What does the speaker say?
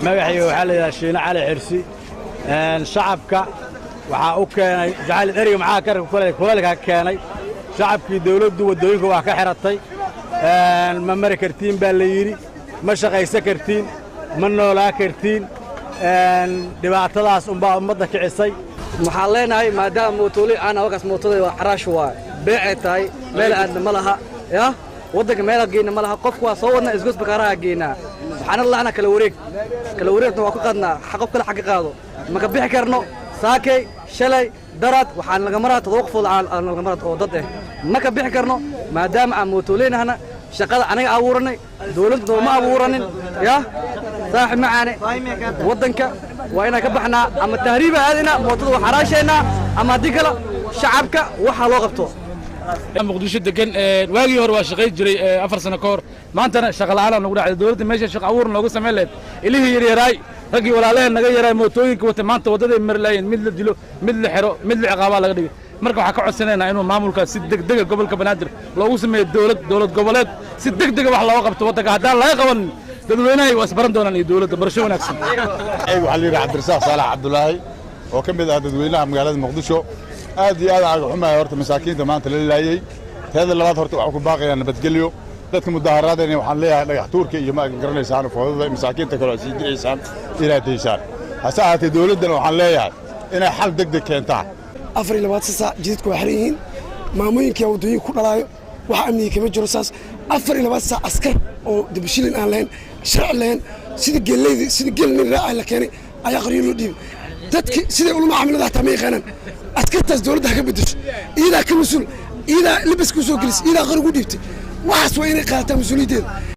magacayga waxaa la yidhaha shiine cali xirsi shacabka waxaa u keenay jacayl dheriga maxaa karka kuleelka keenay shacabkii dawladdu waddooyinka waa ka xiratay ma mari kartiin baa la yidhi ma shaqaysan kartiin ma noolaa kartiin dhibaatadaas unbaa ummadda kicisay waxaan leenahay maadaama mootoolee aan halkaas mootada waa caraash waaye beecay tahay meel aadna ma laha ya waddanka meela geyna ma laha qofku waa soo wadnaa isgoos bakaaraha geynaa waxaana lahnaa kala wareegna waa ku qaadnaa qof kale xagga qaado maka bixi karno saakay shalay darad waxaan laga maraa 7 qofood aan laga maraa oo dad maka bixi karno maadaama aan mootooleynahna shaqada anaga abuuranay dawladdu ma abuuranin ya saaxib macaane waddanka waa inaan ka baxnaa ama tahriib aadina mootada waa xaraashayna ama digala shacabka waxa loo qabto muqdisho degan waagii hore waa shaqay jiray 4 sano ka hor maantana shaqo la'aan nagu dhacday dawladda meesha shaqo abuur loogu sameeyay leed ilaahay yaryaraay ragii walaalaheen naga yaray mootooyinka wata maanta wadada marlaayeen mid la dilo mid la xiro mid la ciqaaba laga dhigay marka waxa ka codsanaynaa inuu maamulka si degdeg ah gobolka Banaadir loogu sameeyo dawlad goboleed si degdeg ah wax looga qabto waddanka haddaan laga qaban dadweynaha way isbaran doonaan iyo dawladda barasho wanaagsan waxa la yiraahdaa Cabdirasaaq Saalax Cabdullaahi oo ka mid ah dadweynaha magaalada Muqdisho aad iyo aad aaga xumahay horta masaakiinta maanta la laayay teeda labaad horta waxa ku baaqayaan nabadgelyo dadka mudaharaadayna waxaan leeyahay dhagax tuurka iyo ma garanaysaan foodada masaakiinta kale si direysaan ila deysaan hase ahaatee dawladdan waxaan leeyahay inay xal degdeg keentaa 24 saac jidadku waa xiran yihiin maamooyinka waddooyinka ku dhalaayo waxa amniga kama jiro saas 24 saac askar oo dibshilin aan lahayn sharci lahayn sida geelin raacay la keenay ayaa qaryo loo dhiibay dadki sida ulama camiladaa taa ma yaqaanaan askartaas dawladda ka bedesho iidaa ka mas'uul iidaa libis ku soo gelis iidaa qar ugu dhiibtay waxaas waa inay qaadataa mas'uuliyaddeeda